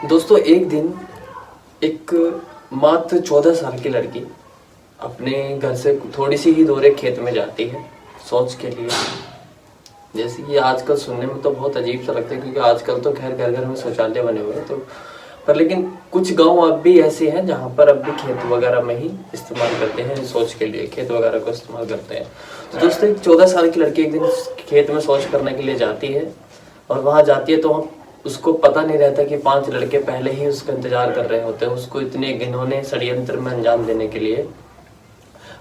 दोस्तों एक दिन एक मात्र 14 साल की लड़की अपने घर से थोड़ी सी ही दूर एक खेत में जाती है शौच के लिए। जैसे कि आजकल सुनने में तो बहुत अजीब सा लगता है क्योंकि आजकल तो खैर घर घर में शौचालय बने हुए हैं तो पर लेकिन कुछ गांव अब भी ऐसे हैं जहां पर अब भी खेत वगैरह में ही इस्तेमाल करते हैं, शौच के लिए खेत वगैरह को इस्तेमाल करते हैं। तो दोस्तों एक 14 साल की लड़की एक दिन खेत में शौच करने के लिए जाती है और वहां जाती है तो उसको पता नहीं रहता कि 5 लड़के पहले ही उसका इंतजार कर रहे होते हैं उसको इतने घिनौने षड्यंत्र में अंजाम देने के लिए।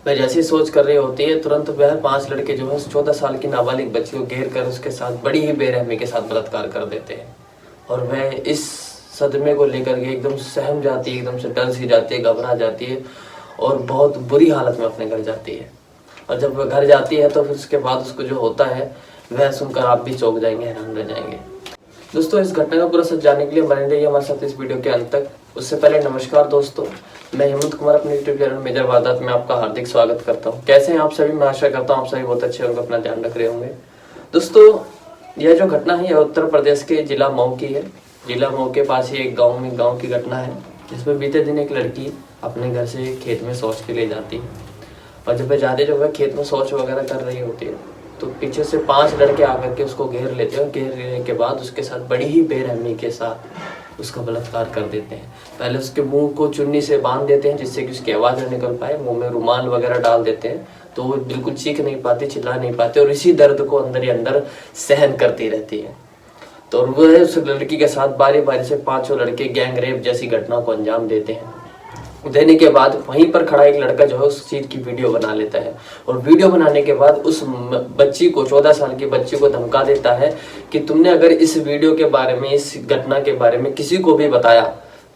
वह जैसी सोच कर रही होती है तुरंत वह 5 लड़के जो है 14 साल की नाबालिग बच्ची को घेर कर उसके साथ बड़ी ही बेरहमी के साथ बलात्कार कर देते हैं। और वह इस सदमे को लेकर के एकदम सहम जाती है, एकदम से डर सी जाती है, घबरा जाती है और बहुत बुरी हालत में अपने घर जाती है। और जब वह घर जाती है तो फिर उसके बाद उसको जो होता है वह सुनकर आप भी चौंक जाएंगे, हैरान रह जाएंगे। दोस्तों इस घटना का पूरा सच जानने के लिए बने रहिए हमारे साथ इस वीडियो के अंत तक। उससे पहले नमस्कार दोस्तों, मैं हेमंत कुमार अपने यूट्यूब चैनल मेजर वारदात में आपका हार्दिक स्वागत करता हूं। कैसे हैं आप सभी? मैं आशा करता हूं आप सभी बहुत अच्छे होंगे, अपना ध्यान रख रहे होंगे। दोस्तों यह जो घटना है यह उत्तर प्रदेश के जिला मऊ की है। जिला मऊ के पास ही एक गाँव की घटना है जिसमें बीते दिन एक लड़की अपने घर से खेत में शौच के लिए जाती है और जब वह जाते जो वह खेत में शौच वगैरह कर रही होती है तो पीछे से 5 लड़के आकर के उसको घेर लेते हैं और घेर लेने के बाद उसके साथ बड़ी ही बेरहमी के साथ उसका बलात्कार कर देते हैं। पहले उसके मुंह को चुन्नी से बांध देते हैं जिससे कि उसकी आवाज़ न निकल पाए, मुंह में रुमाल वगैरह डाल देते हैं तो वो बिल्कुल चीख नहीं पाती, चिल्ला नहीं पाते और इसी दर्द को अंदर ही अंदर सहन करती रहती है। तो वह उस लड़की के साथ बारी बारी से 5 लड़के गैंग रेप जैसी घटना को अंजाम देते हैं। देने के बाद वहीं पर खड़ा एक लड़का जो है उस चीज की वीडियो बना लेता है और वीडियो बनाने के बाद उस बच्ची को 14 साल की बच्ची को धमका देता है कि तुमने अगर इस वीडियो के बारे में, इस घटना के बारे में किसी को भी बताया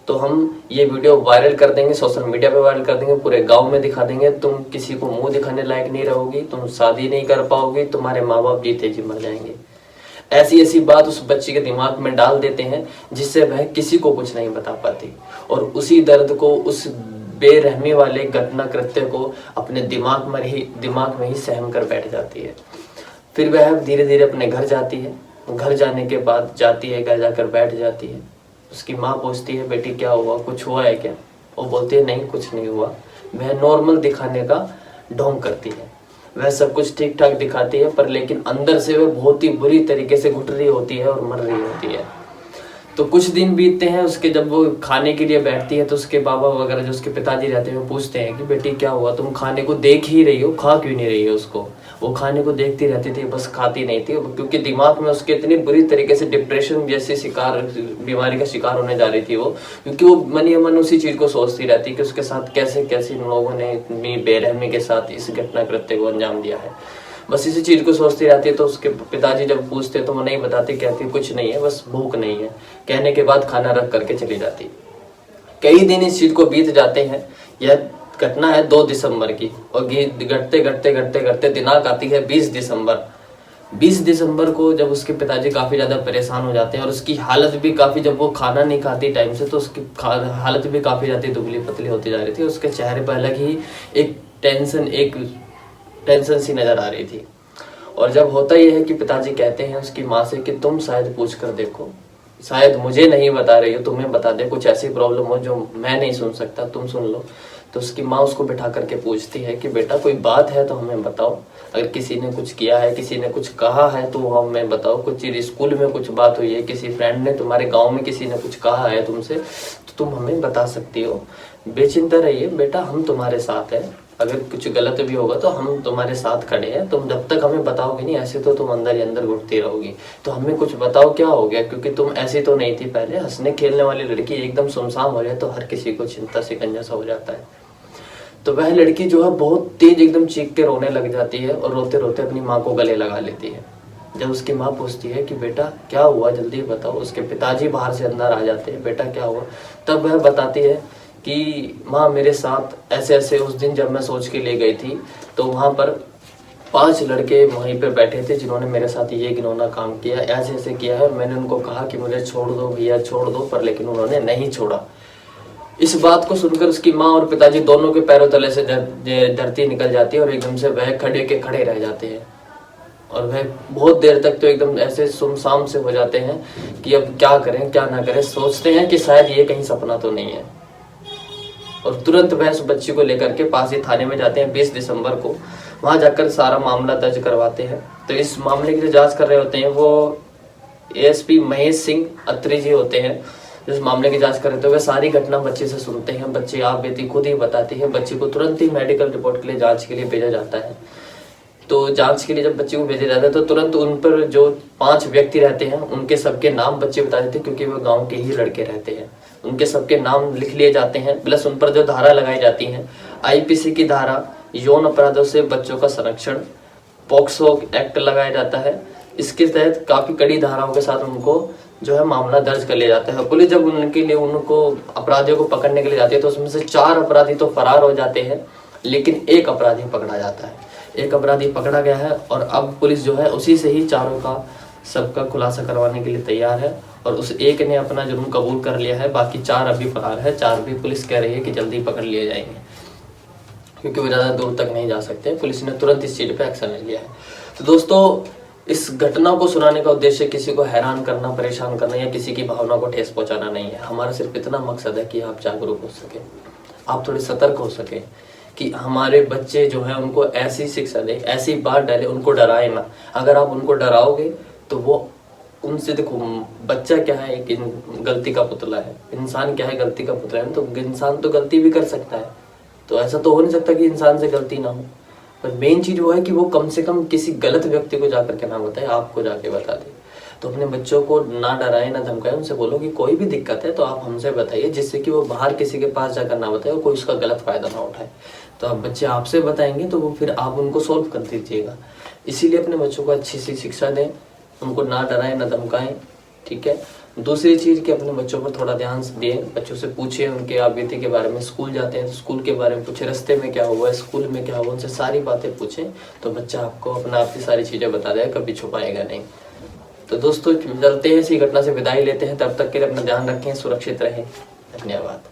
तो हम ये वीडियो वायरल कर देंगे, सोशल मीडिया पे वायरल कर देंगे, पूरे गांव में दिखा देंगे, तुम किसी को मुंह दिखाने लायक नहीं रहोगी, तुम शादी नहीं कर पाओगी, तुम्हारे माँ बाप जीते जी मर जाएंगे। ऐसी ऐसी बात उस बच्ची के दिमाग में डाल देते हैं जिससे वह किसी को कुछ नहीं बता पाती और उसी दर्द को, उस बेरहमी वाले घटना कृत्य को अपने दिमाग में ही सहम कर बैठ जाती है। फिर वह धीरे धीरे अपने घर जाती है। घर जाने के बाद घर जाकर बैठ जाती है। उसकी माँ पूछती है बेटी क्या हुआ, कुछ हुआ है क्या? वो बोलती है नहीं कुछ नहीं हुआ। वह नॉर्मल दिखाने का ढोंग करती है, वह सब कुछ ठीक ठाक दिखाती है पर लेकिन अंदर से वह बहुत ही बुरी तरीके से घुट रही होती है और मर रही होती है। तो कुछ दिन बीतते हैं उसके, जब वो खाने के लिए बैठती है तो उसके बाबा वगैरह जो उसके पिताजी रहते हैं वो पूछते हैं कि बेटी क्या हुआ, तुम खाने को देख ही रही हो, खा क्यों नहीं रही हो उसको? वो खाने को देखती रहती थी बस खाती नहीं थी क्योंकि दिमाग में उसके इतनी बुरी तरीके से डिप्रेशन जैसी बीमारी का शिकार होने जा रही थी वो, क्योंकि वो मन मन उसी चीज को सोचती रहती कि उसके साथ कैसे कैसे लोगों ने इतनी बेरहमी के साथ इस घटना कृत्य को अंजाम दिया है। बस इसी चीज को सोचती रहती है। तो उसके पिताजी जब पूछते तो वो नहीं बताती, कहती कुछ नहीं है बस भूख नहीं है। कहने के बाद खाना रख करके चली जाती। कई दिन इस चीज को बीत जाते हैं। यह घटना है 2 दिसंबर की और घटते दिनांक आती है 20 दिसंबर। 20 दिसंबर को जब उसके पिताजी काफी ज्यादा परेशान हो जाते हैं और उसकी हालत भी काफी, जब वो खाना नहीं खाती टाइम से तो उसकी हालत भी काफी ज्यादा दुबली पतली होती जा रही थी। उसके चेहरे पर अलग ही एक टेंशन सी नजर आ रही थी। और जब होता यह है कि पिताजी कहते हैं उसकी माँ से कि तुम शायद पूछ कर देखो, शायद मुझे नहीं बता रही हो, तुम्हें बता दे, कुछ ऐसी प्रॉब्लम हो जो मैं नहीं सुन सकता, तुम सुन लो। तो उसकी माँ उसको बिठा करके पूछती है कि बेटा कोई बात है तो हमें बताओ, अगर किसी ने कुछ किया है, किसी ने कुछ कहा है तो हमें बताओ, कुछ चीज स्कूल में कुछ बात हुई है, किसी फ्रेंड ने, तुम्हारे गाँव में किसी ने कुछ कहा है तुमसे तो तुम हमें बता सकती हो। बेचिंता रहिए बेटा, हम तुम्हारे साथ हैं, अगर कुछ गलत भी होगा तो हम तुम्हारे साथ खड़े हैं, तुम जब तक हमें बताओगे नहीं ऐसे तो तुम अंदर ही अंदर घुटती रहोगी, तो हमें कुछ बताओ क्या हो गया, क्योंकि तुम ऐसी तो नहीं थी पहले। हंसने खेलने वाली लड़की एकदम सुनसान हो जाए तो हर किसी को चिंता शिकंजा सा हो जाता है। तो वह लड़की जो है बहुत तेज एकदम चीख के रोने लग जाती है और रोते रोते अपनी माँ को गले लगा लेती है। जब उसकी माँ पूछती है कि बेटा क्या हुआ जल्दी बताओ, उसके पिताजी बाहर से अंदर आ जाते हैं, बेटा क्या हुआ? तब वह बताती है कि माँ मेरे साथ ऐसे ऐसे उस दिन जब मैं सोच के ले गई थी तो वहाँ पर 5 लड़के वहीं पे बैठे थे जिन्होंने मेरे साथ ये घिनौना काम किया, ऐसे ऐसे किया है और मैंने उनको कहा कि मुझे छोड़ दो भैया छोड़ दो, पर लेकिन उन्होंने नहीं छोड़ा। इस बात को सुनकर उसकी माँ और पिताजी दोनों के पैरों तले से धरती निकल जाती है और एकदम से वह खड़े के खड़े रह जाते हैं। और वह बहुत देर तक तो एकदम ऐसे सुमसाम से हो जाते हैं कि अब क्या करें क्या ना करें, सोचते हैं कि शायद ये कहीं सपना तो नहीं है। और तुरंत वह उस बच्ची को लेकर के पास ही थाने में जाते हैं 20 दिसंबर को। वहां जाकर सारा मामला दर्ज करवाते हैं। तो इस मामले की जो जांच कर रहे होते हैं वो एएसपी महेश सिंह अत्री जी होते हैं। इस मामले की जांच कर रहे थे, वे सारी घटना बच्चे से सुनते हैं। बच्चे आप बेटी खुद ही बताती है। बच्चे को तुरंत ही मेडिकल रिपोर्ट के लिए जांच के लिए भेजा जाता है। तो जांच के लिए जब बच्चे को भेजा जाता है तो तुरंत उन पर जो 5 व्यक्ति रहते हैं उनके सबके नाम बच्चे बता देते हैं, क्योंकि वो गांव के ही लड़के रहते हैं। उनके सबके नाम लिख लिए जाते हैं, प्लस उन पर जो धारा लगाई जाती है आईपीसी की धारा, यौन अपराधों से बच्चों का संरक्षण, पॉक्सो एक्ट लगाया जाता है। इसके तहत काफी कड़ी धाराओं के साथ उनको जो है मामला दर्ज कर लिया जाता है। पुलिस जब उनके लिए उनको अपराधियों को पकड़ने के लिए जाती है तो उसमें से 4 अपराधी तो फरार हो जाते हैं, लेकिन 1 अपराधी पकड़ा जाता है। 1 अपराधी पकड़ा गया है और अब पुलिस जो है उसी से ही चारों का सबका खुलासा करवाने के लिए तैयार है। और उस 1 ने अपना जुर्म कबूल कर लिया है, बाकी 4 अभी फरार है। 4 भी पुलिस कह रही है कि जल्दी पकड़ लिए जाएंगे, क्योंकि वो ज़्यादा दूर तक नहीं जा सकते। पुलिस ने तुरंत इस चीज़ पे एक्शन ले लिया है। तो दोस्तों, इस घटना को सुनाने का उद्देश्य किसी को हैरान करना, परेशान करना या किसी की भावना को ठेस पहुंचाना नहीं है। हमारा सिर्फ इतना मकसद है कि आप जागरूक हो सके, आप थोड़े सतर्क हो सके कि हमारे बच्चे जो है उनको ऐसी शिक्षा दे, ऐसी बात डाले, उनको डराए ना। अगर आप उनको डराओगे तो वो उनसे, देखो बच्चा क्या है, एक गलती का पुतला है। इंसान क्या है, गलती का पुतला है। तो इंसान तो गलती भी कर सकता है, तो ऐसा तो हो नहीं सकता कि इंसान से गलती ना हो। पर मेन चीज वो है कि वो कम से कम किसी गलत व्यक्ति को जाकर के ना बताए, आपको जाके बता दे। तो अपने बच्चों को ना डराए ना धमकाए, उनसे बोलो कि कोई भी दिक्कत है तो आप हमसे बताइए, जिससे कि वो बाहर किसी के पास जाकर ना बताए और कोई उसका गलत फायदा ना उठाए। तो अब बच्चे आपसे बताएंगे तो वो फिर आप उनको सोल्व कर दीजिएगा। इसीलिए अपने बच्चों को अच्छी सी शिक्षा दें, उनको ना डराएं ना धमकाएं, ठीक है। दूसरी चीज़ कि अपने बच्चों पर थोड़ा ध्यान दें, बच्चों से पूछें उनके आप बीते के बारे में। स्कूल जाते हैं तो स्कूल के बारे में पूछें, रास्ते में क्या हुआ है, स्कूल में क्या हुआ, उनसे सारी बातें पूछें। तो बच्चा आपको अपना आप ही सारी चीज़ें बता देगा, कभी छुपाएगा नहीं। तो दोस्तों, चलते हैं, इसी घटना से विदाई लेते हैं। तब तक के लिए अपना ध्यान रखें, सुरक्षित रहें। धन्यवाद।